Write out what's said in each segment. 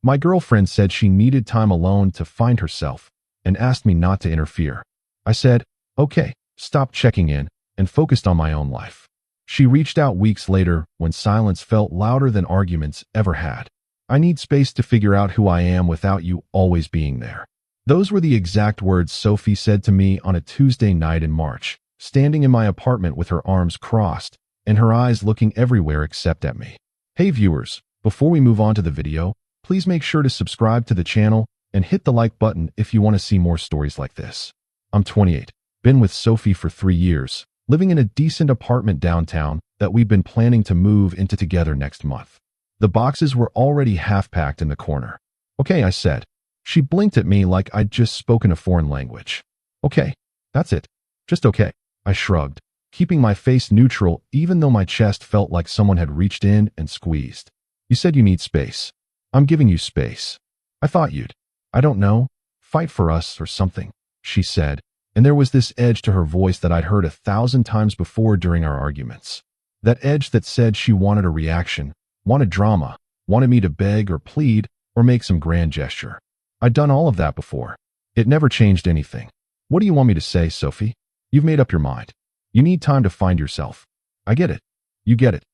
My girlfriend said she needed time alone to find herself and asked me not to interfere. I said, okay, stopped checking in and focused on my own life. She reached out weeks later when silence felt louder than arguments ever had. I need space to figure out who I am without you always being there. Those were the exact words Sophie said to me on a Tuesday night in March, standing in my apartment with her arms crossed and her eyes looking everywhere except at me. Hey viewers, before we move on to the video, please make sure to subscribe to the channel and hit the like button if you want to see more stories like this. I'm 28, been with Sophie for 3 years, living in a decent apartment downtown that we've been planning to move into together next month. The boxes were already half-packed in the corner. Okay, I said. She blinked at me like I'd just spoken a foreign language. Okay, that's it. Just okay. I shrugged, keeping my face neutral even though my chest felt like someone had reached in and squeezed. You said you need space. I'm giving you space. I thought you'd, I don't know, fight for us or something, she said, and there was this edge to her voice that I'd heard 1,000 times before during our arguments. That edge that said she wanted a reaction, wanted drama, wanted me to beg or plead or make some grand gesture. I'd done all of that before. It never changed anything. What do you want me to say, Sophie? You've made up your mind. You need time to find yourself. I get it. You get it.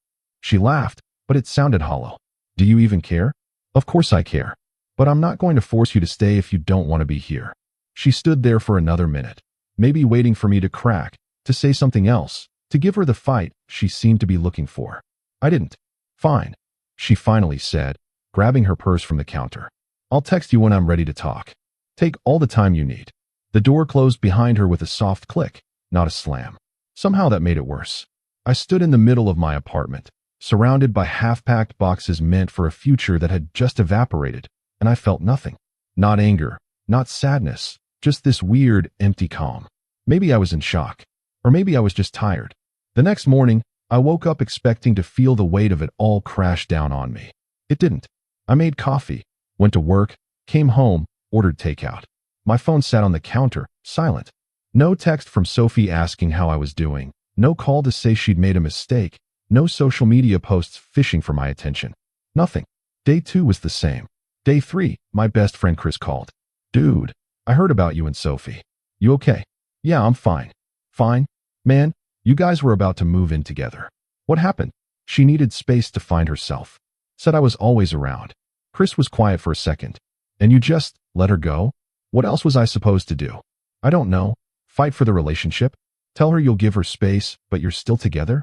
She laughed, but it sounded hollow. Do you even care? Of course I care. But I'm not going to force you to stay if you don't want to be here. She stood there for another minute, maybe waiting for me to crack, to say something else, to give her the fight she seemed to be looking for. I didn't. Fine, she finally said, grabbing her purse from the counter. I'll text you when I'm ready to talk. Take all the time you need. The door closed behind her with a soft click, not a slam. Somehow that made it worse. I stood in the middle of my apartment, surrounded by half-packed boxes meant for a future that had just evaporated, and I felt nothing. Not anger, not sadness, just this weird, empty calm. Maybe I was in shock, or maybe I was just tired. The next morning, I woke up expecting to feel the weight of it all crash down on me. It didn't. I made coffee, went to work, came home, ordered takeout. My phone sat on the counter, silent. No text from Sophie asking how I was doing, no call to say she'd made a mistake, no social media posts fishing for my attention. Nothing. Day 2 was the same. Day 3, my best friend Chris called. Dude, I heard about you and Sophie. You okay? Yeah, I'm fine. Fine? Man, you guys were about to move in together. What happened? She needed space to find herself. Said I was always around. Chris was quiet for a second. And you just let her go? What else was I supposed to do? I don't know. Fight for the relationship? Tell her you'll give her space, but you're still together?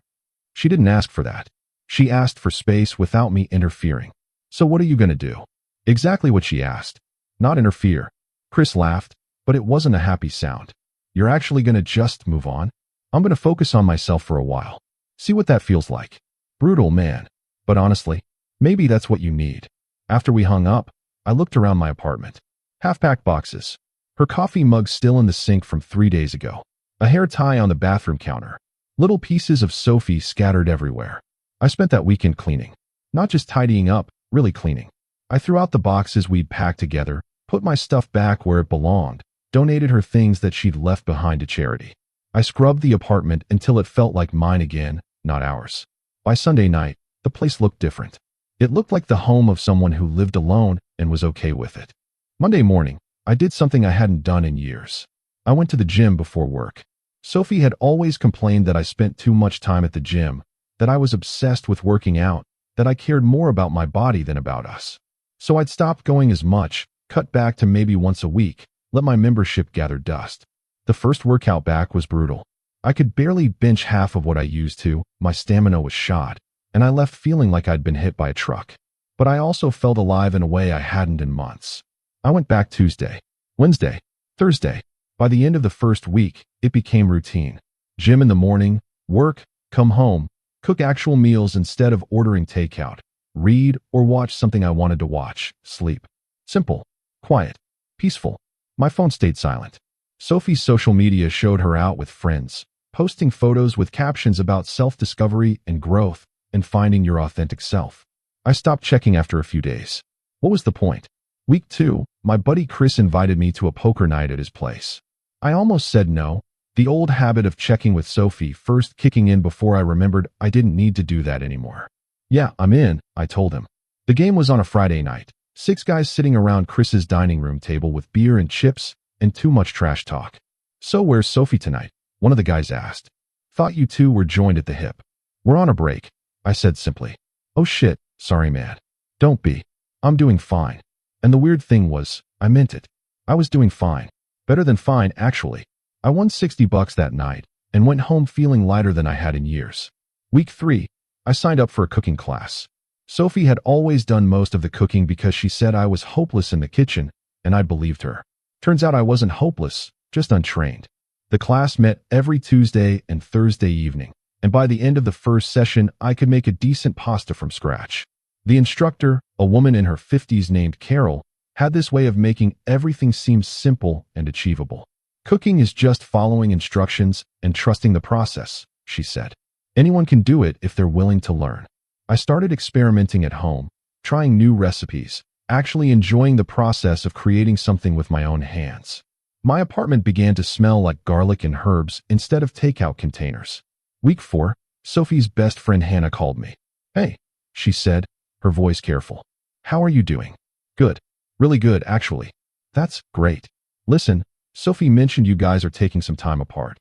She didn't ask for that. She asked for space without me interfering. So what are you going to do? Exactly what she asked. Not interfere. Chris laughed, but it wasn't a happy sound. You're actually going to just move on? I'm going to focus on myself for a while. See what that feels like. Brutal, man. But honestly, maybe that's what you need. After we hung up, I looked around my apartment. Half-packed boxes. Her coffee mug still in the sink from 3 days ago. A hair tie on the bathroom counter. Little pieces of Sophie scattered everywhere. I spent that weekend cleaning. Not just tidying up, really cleaning. I threw out the boxes we'd packed together, put my stuff back where it belonged, donated her things that she'd left behind to charity. I scrubbed the apartment until it felt like mine again, not ours. By Sunday night, the place looked different. It looked like the home of someone who lived alone and was okay with it. Monday morning, I did something I hadn't done in years. I went to the gym before work. Sophie had always complained that I spent too much time at the gym, that I was obsessed with working out, that I cared more about my body than about us. So I'd stopped going as much, cut back to maybe once a week, let my membership gather dust. The first workout back was brutal. I could barely bench half of what I used to, my stamina was shot, and I left feeling like I'd been hit by a truck. But I also felt alive in a way I hadn't in months. I went back Tuesday, Wednesday, Thursday. By the end of the first week, it became routine. Gym in the morning, work, come home, cook actual meals instead of ordering takeout, read or watch something I wanted to watch, sleep. Simple, quiet, peaceful. My phone stayed silent. Sophie's social media showed her out with friends, posting photos with captions about self-discovery and growth and finding your authentic self. I stopped checking after a few days. What was the point? Week 2, my buddy Chris invited me to a poker night at his place. I almost said no, the old habit of checking with Sophie first kicking in before I remembered I didn't need to do that anymore. Yeah, I'm in, I told him. The game was on a Friday night, 6 guys sitting around Chris's dining room table with beer and chips and too much trash talk. "So where's Sophie tonight?" one of the guys asked. "Thought you two were joined at the hip." "We're on a break," I said simply. "Oh shit, sorry man." "Don't be. I'm doing fine." And the weird thing was, I meant it. I was doing fine. Better than fine, actually. I won $60 that night and went home feeling lighter than I had in years. Week 3, I signed up for a cooking class. Sophie had always done most of the cooking because she said I was hopeless in the kitchen, and I believed her. Turns out I wasn't hopeless, just untrained. The class met every Tuesday and Thursday evening, and by the end of the first session, I could make a decent pasta from scratch. The instructor, a woman in her 50s named Carol, had this way of making everything seem simple and achievable. "Cooking is just following instructions and trusting the process," she said. "Anyone can do it if they're willing to learn." I started experimenting at home, trying new recipes, actually enjoying the process of creating something with my own hands. My apartment began to smell like garlic and herbs instead of takeout containers. Week 4, Sophie's best friend Hannah called me. "Hey," she said, her voice careful. "How are you doing?" "Good. Really good, actually." "That's great. Listen, Sophie mentioned you guys are taking some time apart.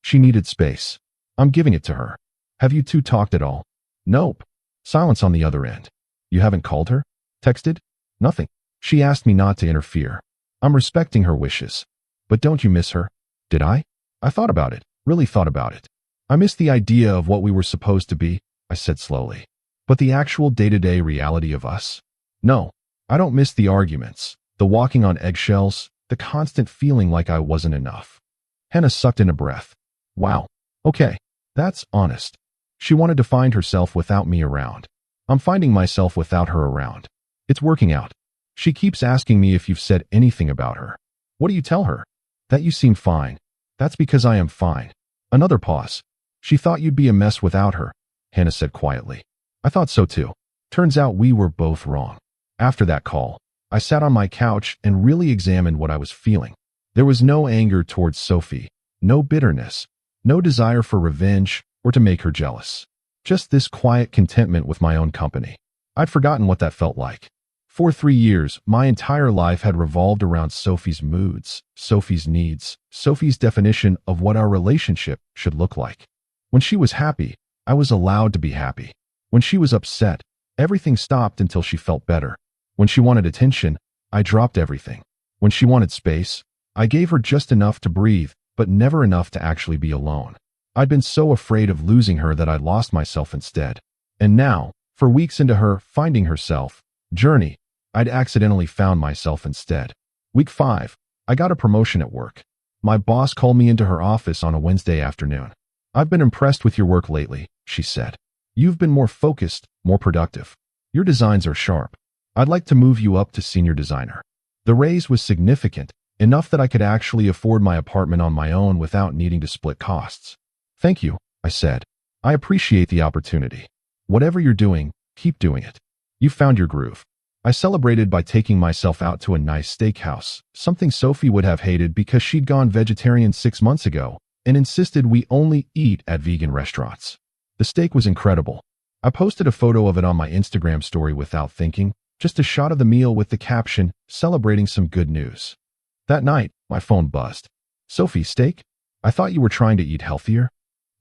She needed space. I'm giving it to her. Have you two talked at all?" "Nope." Silence on the other end. "You haven't called her? Texted?" "Nothing. She asked me not to interfere. I'm respecting her wishes. But don't you miss her?" "Did I?" "I thought about it. Really thought about it. I miss the idea of what we were supposed to be," I said slowly. "But the actual day-to-day reality of us? No, I don't miss the arguments, the walking on eggshells, the constant feeling like I wasn't enough." Hannah sucked in a breath. "Wow. Okay. That's honest." She wanted to find herself without me around. I'm finding myself without her around. It's working out. She keeps asking me if you've said anything about her. "What do you tell her?" "That you seem fine." "That's because I am fine." Another pause. "She thought you'd be a mess without her," Hannah said quietly. "I thought so too. Turns out we were both wrong." After that call, I sat on my couch and really examined what I was feeling. There was no anger towards Sophie, no bitterness, no desire for revenge or to make her jealous. Just this quiet contentment with my own company. I'd forgotten what that felt like. For 3 years, my entire life had revolved around Sophie's moods, Sophie's needs, Sophie's definition of what our relationship should look like. When she was happy, I was allowed to be happy. When she was upset, everything stopped until she felt better. When she wanted attention, I dropped everything. When she wanted space, I gave her just enough to breathe, but never enough to actually be alone. I'd been so afraid of losing her that I lost myself instead. And now, for weeks into her finding herself journey, I'd accidentally found myself instead. Week 5, I got a promotion at work. My boss called me into her office on a Wednesday afternoon. "I've been impressed with your work lately," she said. "You've been more focused, more productive. Your designs are sharp. I'd like to move you up to senior designer." The raise was significant, enough that I could actually afford my apartment on my own without needing to split costs. "Thank you," I said. "I appreciate the opportunity. Whatever you're doing, keep doing it. You found your groove." I celebrated by taking myself out to a nice steakhouse, something Sophie would have hated because she'd gone vegetarian 6 months ago and insisted we only eat at vegan restaurants. The steak was incredible. I posted a photo of it on my Instagram story without thinking, just a shot of the meal with the caption, "Celebrating some good news." That night, my phone buzzed. "Sophie, steak? I thought you were trying to eat healthier."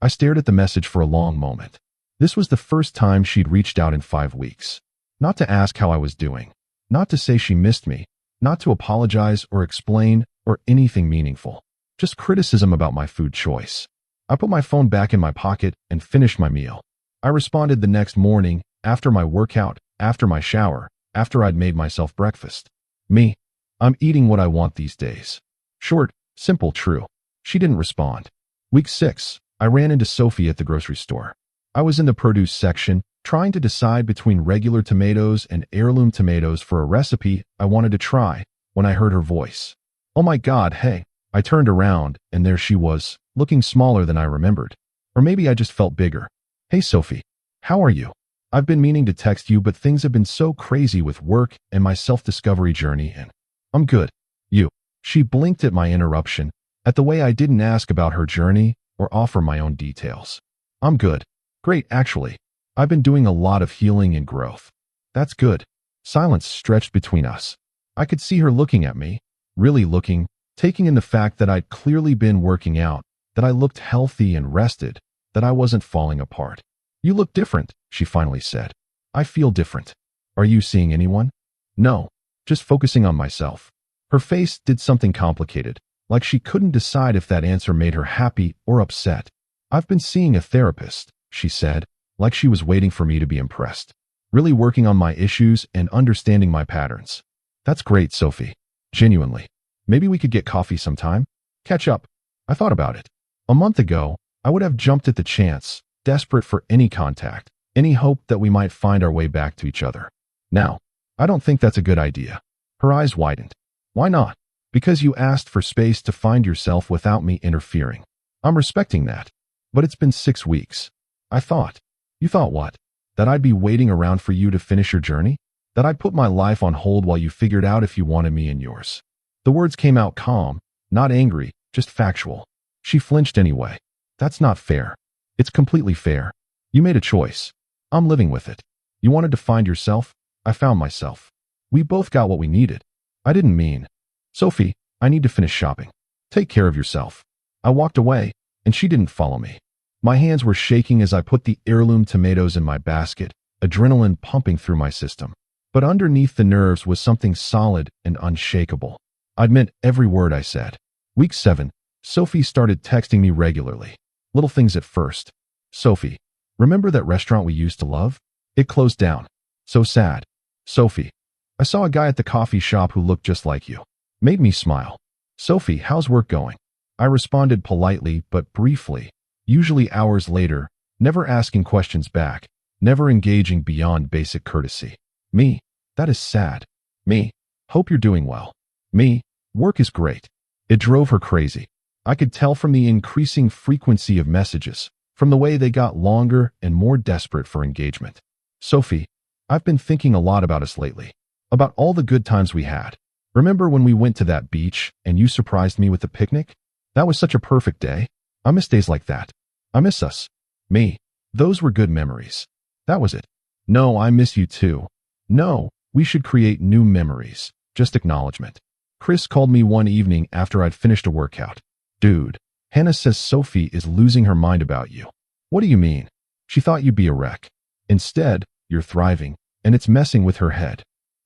I stared at the message for a long moment. This was the first time she'd reached out in 5 weeks. Not to ask how I was doing, not to say she missed me, not to apologize or explain or anything meaningful. Just criticism about my food choice. I put my phone back in my pocket and finished my meal. I responded the next morning, after my workout, after my shower, after I'd made myself breakfast. "Me. I'm eating what I want these days." Short, simple, true. She didn't respond. Week 6, I ran into Sophie at the grocery store. I was in the produce section, trying to decide between regular tomatoes and heirloom tomatoes for a recipe I wanted to try, when I heard her voice. "Oh my God, hey." I turned around, and there she was, looking smaller than I remembered. Or maybe I just felt bigger. "Hey Sophie, how are you? I've been meaning to text you, but things have been so crazy with work and my self-discovery journey, and..." "I'm good. You." She blinked at my interruption, at the way I didn't ask about her journey or offer my own details. "I'm good. Great, actually. I've been doing a lot of healing and growth." "That's good." Silence stretched between us. I could see her looking at me, really looking, taking in the fact that I'd clearly been working out, that I looked healthy and rested, that I wasn't falling apart. "You look different," she finally said. "I feel different. Are you seeing anyone?" "No, just focusing on myself." Her face did something complicated, like she couldn't decide if that answer made her happy or upset. "I've been seeing a therapist," she said, like she was waiting for me to be impressed. "Really working on my issues and understanding my patterns." "That's great, Sophie. Genuinely. Maybe we could get coffee sometime? Catch up." I thought about it. A month ago, I would have jumped at the chance, desperate for any contact, any hope that we might find our way back to each other. Now, I don't think that's a good idea. Her eyes widened. "Why not?" "Because you asked for space to find yourself without me interfering. I'm respecting that. But it's been 6 weeks. I thought." "You thought what? That I'd be waiting around for you to finish your journey? That I'd put my life on hold while you figured out if you wanted me in yours?" The words came out calm, not angry, just factual. She flinched anyway. "That's not fair." "It's completely fair. You made a choice. I'm living with it. You wanted to find yourself. I found myself. We both got what we needed." I didn't mean. "Sophie, I need to finish shopping. Take care of yourself." I walked away, and she didn't follow me. My hands were shaking as I put the heirloom tomatoes in my basket, adrenaline pumping through my system. But underneath the nerves was something solid and unshakable. I'd meant every word I said. Week 7, Sophie started texting me regularly. Little things at first. "Sophie, remember that restaurant we used to love? It closed down. So sad. Sophie, I saw a guy at the coffee shop who looked just like you." Made me smile. "Sophie, how's work going?" I responded politely but briefly, usually hours later, never asking questions back, never engaging beyond basic courtesy. "Me, that is sad." "Me, hope you're doing well." "Me, work is great." It drove her crazy. I could tell from the increasing frequency of messages, from the way they got longer and more desperate for engagement. "Sophie, I've been thinking a lot about us lately. About all the good times we had. Remember when we went to that beach and you surprised me with a picnic? That was such a perfect day. I miss days like that. I miss us." "Me, those were good memories." "That was it." "No, I miss you too." "No, we should create new memories." Just acknowledgement. Chris called me one evening after I'd finished a workout. "Dude, Hannah says Sophie is losing her mind about you." "What do you mean?" "She thought you'd be a wreck. Instead, you're thriving, and it's messing with her head."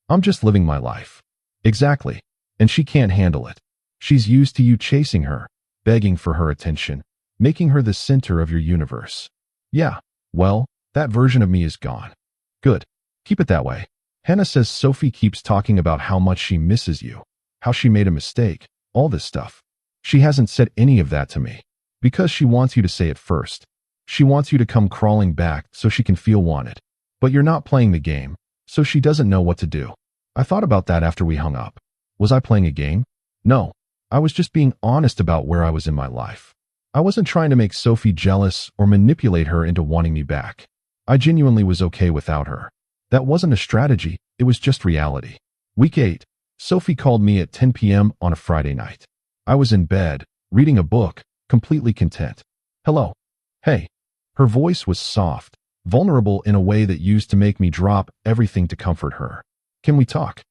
"I'm just living my life." "Exactly. And she can't handle it. She's used to you chasing her, begging for her attention, making her the center of your universe." "Yeah, well, that version of me is gone." "Good. Keep it that way." Hannah says Sophie keeps talking about how much she misses you, how she made a mistake, all this stuff. She hasn't said any of that to me. Because she wants you to say it first. She wants you to come crawling back so she can feel wanted. But you're not playing the game, so she doesn't know what to do. I thought about that after we hung up. Was I playing a game? No. I was just being honest about where I was in my life. I wasn't trying to make Sophie jealous or manipulate her into wanting me back. I genuinely was okay without her. That wasn't a strategy, it was just reality. Week 8. Sophie called me at 10 p.m. on a Friday night. I was in bed, reading a book, completely content. "Hello." "Hey." Her voice was soft, vulnerable in a way that used to make me drop everything to comfort her. "Can we talk?"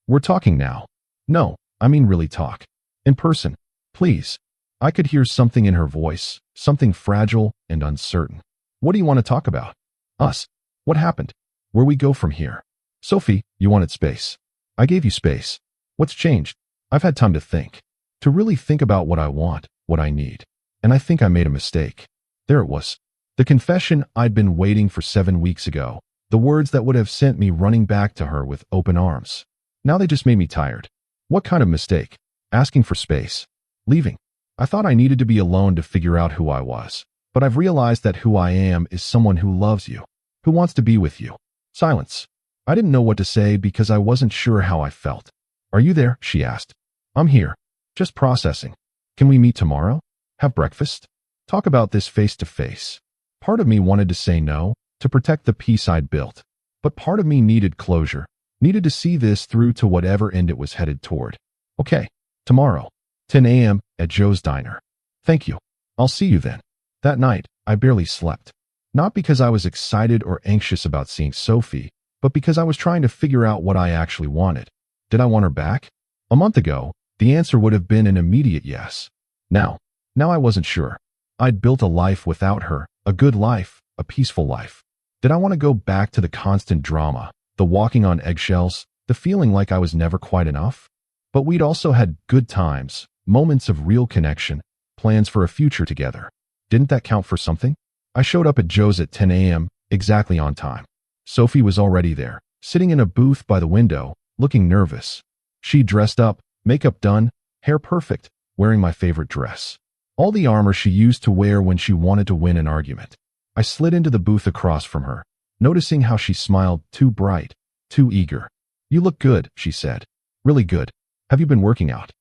"We're talking now." "No, I mean really talk. In person. Please." I could hear something in her voice, something fragile and uncertain. "What do you want to talk about?" "Us. What happened? Where we go from here." "Sophie, you wanted space. I gave you space. What's changed?" "I've had time to think. To really think about what I want, what I need. And I think I made a mistake." There it was. The confession I'd been waiting for 7 weeks ago. The words that would have sent me running back to her with open arms. Now they just made me tired. What kind of mistake? Asking for space. Leaving. I thought I needed to be alone to figure out who I was. But I've realized that who I am is someone who loves you, who wants to be with you. Silence. I didn't know what to say because I wasn't sure how I felt. "Are you there?" she asked. "I'm here. Just processing. Can we meet tomorrow? Have breakfast? Talk about this face to face." Part of me wanted to say no, to protect the peace I'd built. But part of me needed closure, needed to see this through to whatever end it was headed toward. "Okay, tomorrow, 10 a.m. at Joe's Diner." "Thank you. I'll see you then." That night, I barely slept. Not because I was excited or anxious about seeing Sophie, but because I was trying to figure out what I actually wanted. Did I want her back? A month ago, the answer would have been an immediate yes. Now I wasn't sure. I'd built a life without her, a good life, a peaceful life. Did I want to go back to the constant drama, the walking on eggshells, the feeling like I was never quite enough? But we'd also had good times, moments of real connection, plans for a future together. Didn't that count for something? I showed up at Joe's at 10 a.m., exactly on time. Sophie was already there, sitting in a booth by the window, looking nervous. She dressed up, makeup done, hair perfect, wearing my favorite dress. All the armor she used to wear when she wanted to win an argument. I slid into the booth across from her, noticing how she smiled, too bright, too eager. "You look good," she said. "Really good. Have you been working out?"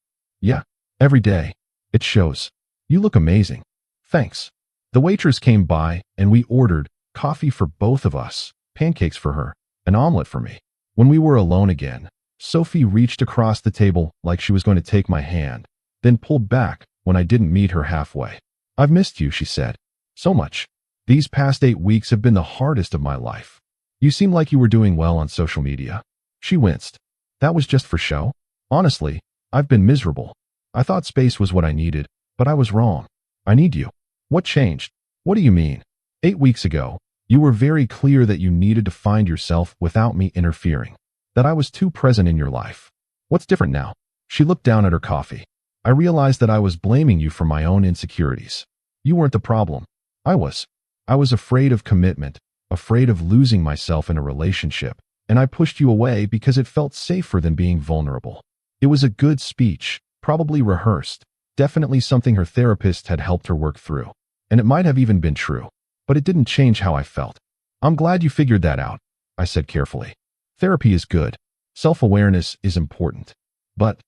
"Yeah, every day. It shows. You look amazing." "Thanks." The waitress came by, and we ordered coffee for both of us, pancakes for her, an omelet for me. When we were alone again, Sophie reached across the table like she was going to take my hand, then pulled back when I didn't meet her halfway. "I've missed you," she said. "So much. These past 8 weeks have been the hardest of my life. You seem like you were doing well on social media." She winced. "That was just for show? Honestly, I've been miserable. I thought space was what I needed, but I was wrong. I need you." "What changed?" "What do you mean?" 8 weeks ago, you were very clear that you needed to find yourself without me interfering, that I was too present in your life. What's different now?" She looked down at her coffee. "I realized that I was blaming you for my own insecurities. You weren't the problem. I was. I was afraid of commitment, afraid of losing myself in a relationship, and I pushed you away because it felt safer than being vulnerable." It was a good speech, probably rehearsed, definitely something her therapist had helped her work through. And it might have even been true, but it didn't change how I felt. "I'm glad you figured that out," I said carefully. "Therapy is good. Self-awareness is important. But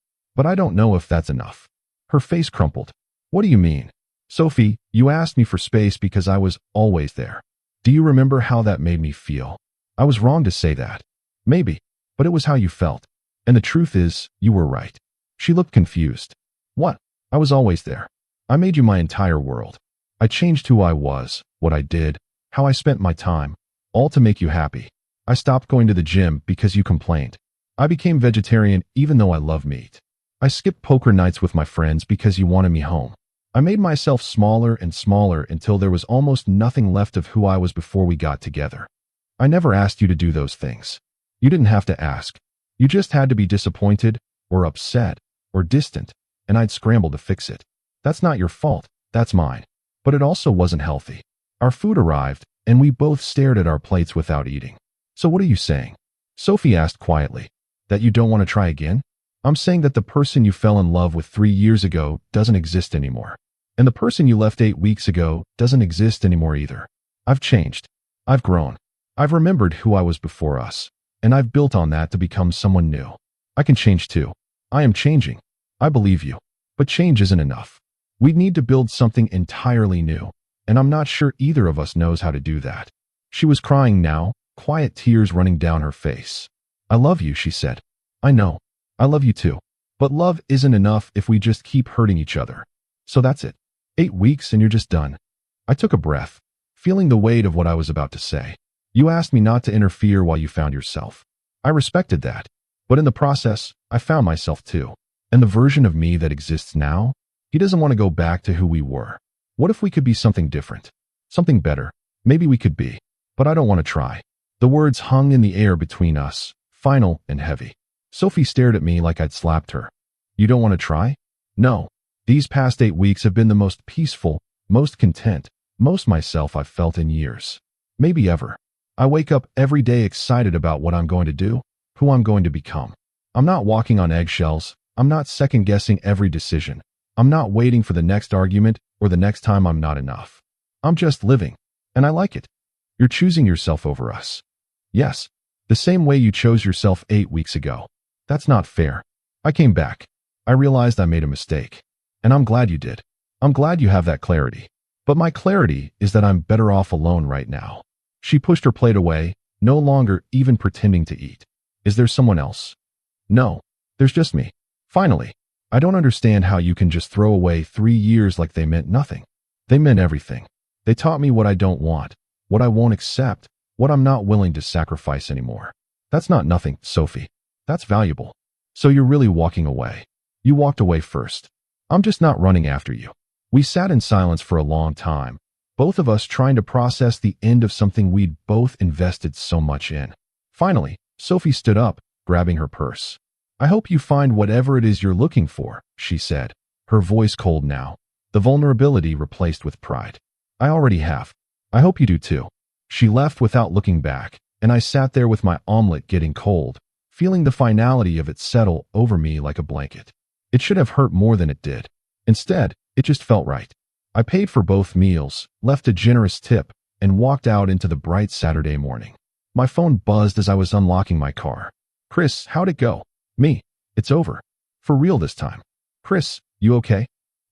I don't know if that's enough." Her face crumpled. "What do you mean?" "Sophie, you asked me for space because I was always there. Do you remember how that made me feel? I was wrong to say that. Maybe, but it was how you felt. And the truth is, you were right." She looked confused. "What? I was always there. I made you my entire world. I changed who I was, what I did, how I spent my time, all to make you happy. I stopped going to the gym because you complained. I became vegetarian even though I love meat. I skipped poker nights with my friends because you wanted me home. I made myself smaller and smaller until there was almost nothing left of who I was before we got together. I never asked you to do those things. You didn't have to ask. You just had to be disappointed, or upset, or distant, and I'd scramble to fix it. That's not your fault, that's mine. But it also wasn't healthy. Our food arrived, and we both stared at our plates without eating. So what are you saying?" Sophie asked quietly. "That you don't want to try again?" "I'm saying that the person you fell in love with 3 years ago doesn't exist anymore. And the person you left 8 weeks ago doesn't exist anymore either. I've changed. I've grown. I've remembered who I was before us, and I've built on that to become someone new. I can change too. I am changing. I believe you. But change isn't enough. We need to build something entirely new, and I'm not sure either of us knows how to do that." She was crying now, quiet tears running down her face. "I love you," she said. "I know. I love you too. But love isn't enough if we just keep hurting each other. So that's it. 8 weeks and you're just done." I took a breath, feeling the weight of what I was about to say. "You asked me not to interfere while you found yourself. I respected that. But in the process, I found myself too. And the version of me that exists now, he doesn't want to go back to who we were. What if we could be something different? Something better? Maybe we could be. But I don't want to try." The words hung in the air between us, final and heavy. Sophie stared at me like I'd slapped her. "You don't want to try?" "No. These past 8 weeks have been the most peaceful, most content, most myself I've felt in years. Maybe ever. I wake up every day excited about what I'm going to do, who I'm going to become. I'm not walking on eggshells. I'm not second-guessing every decision. I'm not waiting for the next argument or the next time I'm not enough. I'm just living, and I like it." "You're choosing yourself over us." "Yes, the same way you chose yourself 8 weeks ago. That's not fair. I came back. I realized I made a mistake. And I'm glad you did. I'm glad you have that clarity. But my clarity is that I'm better off alone right now." She pushed her plate away, no longer even pretending to eat. "Is there someone else?" "No, there's just me. Finally. I don't understand how you can just throw away 3 years like they meant nothing. They meant everything. They taught me what I don't want, what I won't accept, what I'm not willing to sacrifice anymore. That's not nothing, Sophie. That's valuable. So you're really walking away. You walked away first. I'm just not running after you. We sat in silence for a long time, both of us trying to process the end of something we'd both invested so much in. Finally, Sophie stood up, grabbing her purse. I hope you find whatever it is you're looking for, she said, her voice cold now, the vulnerability replaced with pride. I already have. I hope you do too. She left without looking back, and I sat there with my omelet getting cold, feeling the finality of it settle over me like a blanket. It should have hurt more than it did. Instead, it just felt right. I paid for both meals, left a generous tip, and walked out into the bright Saturday morning. My phone buzzed as I was unlocking my car. Chris, how'd it go? Me. It's over. For real this time. Chris, you okay?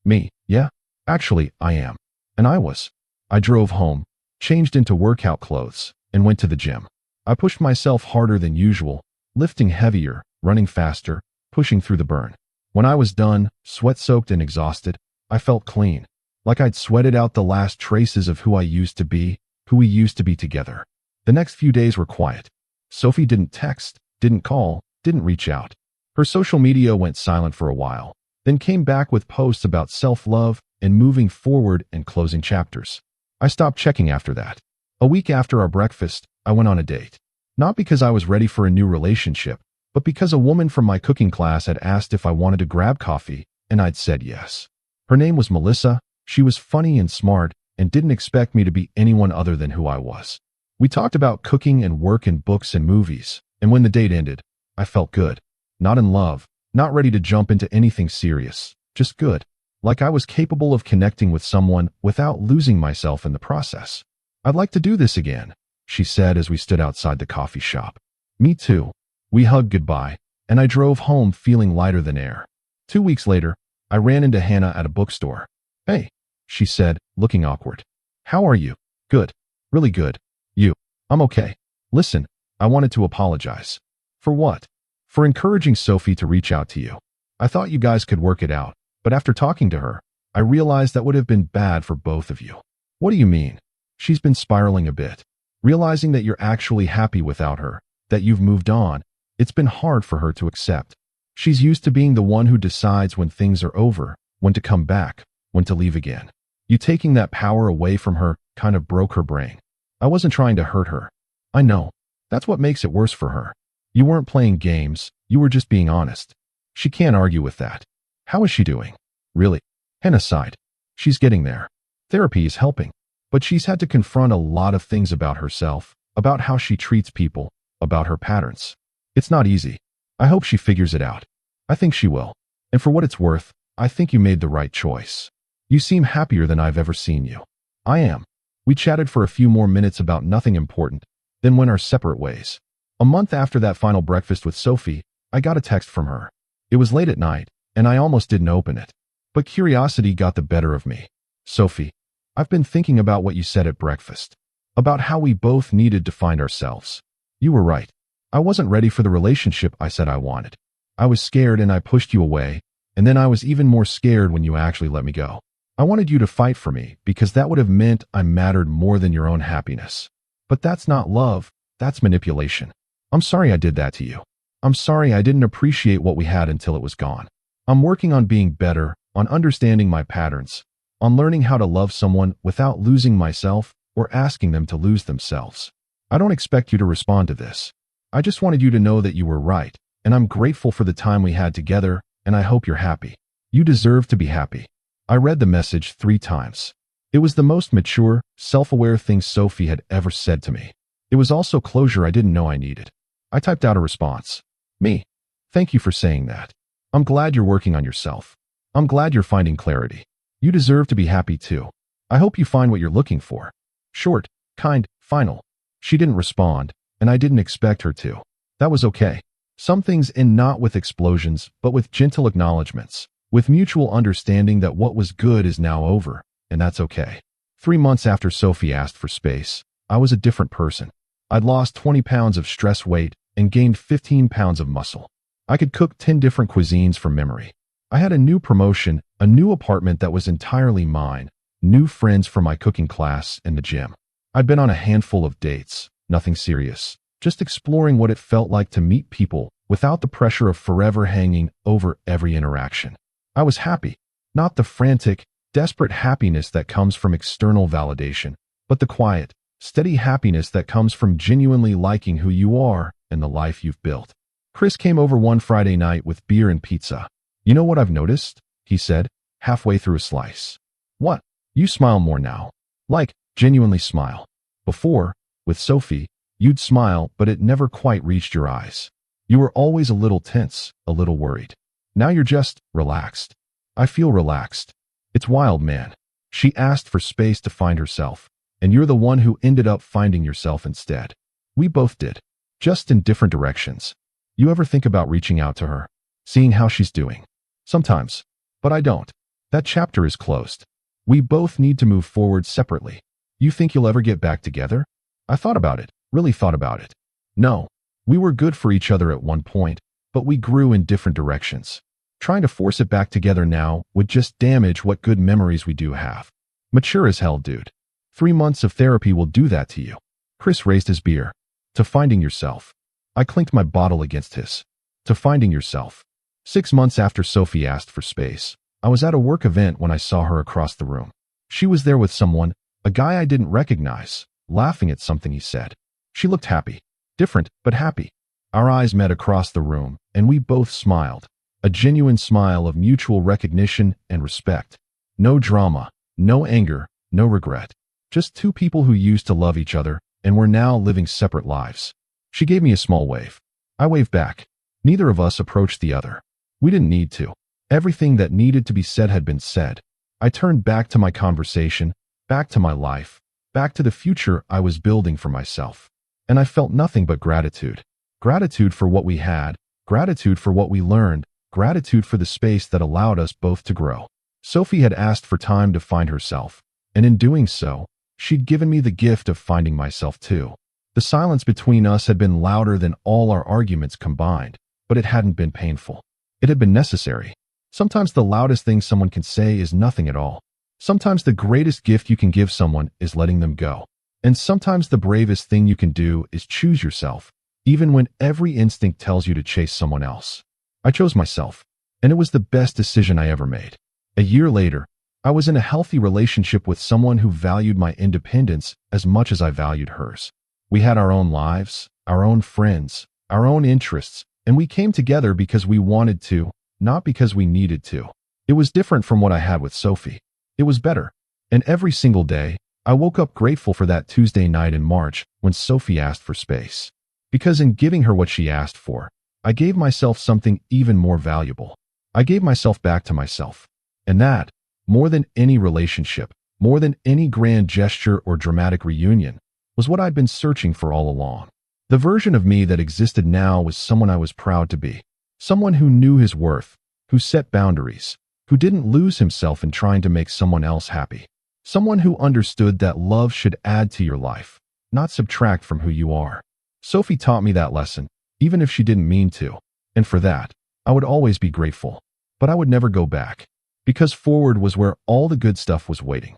Me. Yeah. Actually, I am. And I was. I drove home, changed into workout clothes, and went to the gym. I pushed myself harder than usual, lifting heavier, running faster, pushing through the burn. When I was done, sweat-soaked and exhausted, I felt clean, like I'd sweated out the last traces of who I used to be, who we used to be together. The next few days were quiet. Sophie didn't text, didn't call, didn't reach out. Her social media went silent for a while, then came back with posts about self-love and moving forward and closing chapters. I stopped checking after that. A week after our breakfast, I went on a date. Not because I was ready for a new relationship, but because a woman from my cooking class had asked if I wanted to grab coffee, and I'd said yes. Her name was Melissa. She was funny and smart and didn't expect me to be anyone other than who I was. We talked about cooking and work and books and movies, and when the date ended, I felt good. Not in love, not ready to jump into anything serious, just good. Like I was capable of connecting with someone without losing myself in the process. I'd like to do this again, she said as we stood outside the coffee shop. Me too. We hugged goodbye, and I drove home feeling lighter than air. 2 weeks later, I ran into Hannah at a bookstore. Hey, she said, looking awkward. How are you? Good. Really good. You? I'm okay. Listen, I wanted to apologize. For what? For encouraging Sophie to reach out to you. I thought you guys could work it out, but after talking to her, I realized that would have been bad for both of you. What do you mean? She's been spiraling a bit. Realizing that you're actually happy without her, that you've moved on, it's been hard for her to accept. She's used to being the one who decides when things are over, when to come back, when to leave again. You taking that power away from her kind of broke her brain. I wasn't trying to hurt her. I know. That's what makes it worse for her. You weren't playing games, you were just being honest. She can't argue with that. How is she doing? Really? Hannah sighed. She's getting there. Therapy is helping. But she's had to confront a lot of things about herself, about how she treats people, about her patterns. It's not easy. I hope she figures it out. I think she will. And for what it's worth, I think you made the right choice. You seem happier than I've ever seen you. I am. We chatted for a few more minutes about nothing important, then went our separate ways. A month after that final breakfast with Sophie, I got a text from her. It was late at night, and I almost didn't open it. But curiosity got the better of me. Sophie, I've been thinking about what you said at breakfast. About how we both needed to find ourselves. You were right. I wasn't ready for the relationship I said I wanted. I was scared and I pushed you away, and then I was even more scared when you actually let me go. I wanted you to fight for me because that would have meant I mattered more than your own happiness. But that's not love, that's manipulation. I'm sorry I did that to you. I'm sorry I didn't appreciate what we had until it was gone. I'm working on being better, on understanding my patterns, on learning how to love someone without losing myself or asking them to lose themselves. I don't expect you to respond to this. I just wanted you to know that you were right, and I'm grateful for the time we had together, and I hope you're happy. You deserve to be happy. I read the message 3 times. It was the most mature, self-aware thing Sophie had ever said to me. It was also closure I didn't know I needed. I typed out a response. Me. Thank you for saying that. I'm glad you're working on yourself. I'm glad you're finding clarity. You deserve to be happy too. I hope you find what you're looking for. Short, kind, final. She didn't respond, and I didn't expect her to. That was okay. Some things end not with explosions, but with gentle acknowledgments, with mutual understanding that what was good is now over, and that's okay. 3 months after Sophie asked for space, I was a different person. I'd lost 20 pounds of stress weight and gained 15 pounds of muscle. I could cook 10 different cuisines from memory. I had a new promotion, a new apartment that was entirely mine, new friends from my cooking class and the gym. I'd been on a handful of dates, nothing serious, just exploring what it felt like to meet people without the pressure of forever hanging over every interaction. I was happy, not the frantic, desperate happiness that comes from external validation, but the quiet, steady happiness that comes from genuinely liking who you are and the life you've built. Chris came over one Friday night with beer and pizza. "You know what I've noticed?" he said, halfway through a slice. "What?" "You smile more now. Like, genuinely smile. Before, with Sophie, you'd smile, but it never quite reached your eyes. You were always a little tense, a little worried. Now you're just relaxed." "I feel relaxed. It's wild, man." She asked for space to find herself, and you're the one who ended up finding yourself instead. We both did, just in different directions. You ever think about reaching out to her, seeing how she's doing? Sometimes, but I don't. That chapter is closed. We both need to move forward separately. You think you'll ever get back together? I thought about it, really thought about it. No, we were good for each other at one point, but we grew in different directions. Trying to force it back together now would just damage what good memories we do have. Mature as hell, dude. 3 months of therapy will do that to you. Chris raised his beer. To finding yourself. I clinked my bottle against his. To finding yourself. 6 months after Sophie asked for space, I was at a work event when I saw her across the room. She was there with someone, a guy I didn't recognize, laughing at something he said. She looked happy. Different, but happy. Our eyes met across the room, and we both smiled. A genuine smile of mutual recognition and respect. No drama, no anger, no regret. Just two people who used to love each other and were now living separate lives. She gave me a small wave. I waved back. Neither of us approached the other. We didn't need to. Everything that needed to be said had been said. I turned back to my conversation, back to my life, back to the future I was building for myself. And I felt nothing but gratitude. Gratitude for what we had, gratitude for what we learned, gratitude for the space that allowed us both to grow. Sophie had asked for time to find herself, and in doing so, she'd given me the gift of finding myself too. The silence between us had been louder than all our arguments combined, but it hadn't been painful. It had been necessary. Sometimes the loudest thing someone can say is nothing at all. Sometimes the greatest gift you can give someone is letting them go. And sometimes the bravest thing you can do is choose yourself, even when every instinct tells you to chase someone else. I chose myself, and it was the best decision I ever made. A year later, I was in a healthy relationship with someone who valued my independence as much as I valued hers. We had our own lives, our own friends, our own interests, and we came together because we wanted to, not because we needed to. It was different from what I had with Sophie. It was better. And every single day, I woke up grateful for that Tuesday night in March when Sophie asked for space. Because in giving her what she asked for, I gave myself something even more valuable. I gave myself back to myself. And that, more than any relationship, more than any grand gesture or dramatic reunion, was what I'd been searching for all along. The version of me that existed now was someone I was proud to be. Someone who knew his worth, who set boundaries, who didn't lose himself in trying to make someone else happy. Someone who understood that love should add to your life, not subtract from who you are. Sophie taught me that lesson, even if she didn't mean to. And for that, I would always be grateful. But I would never go back. Because forward was where all the good stuff was waiting.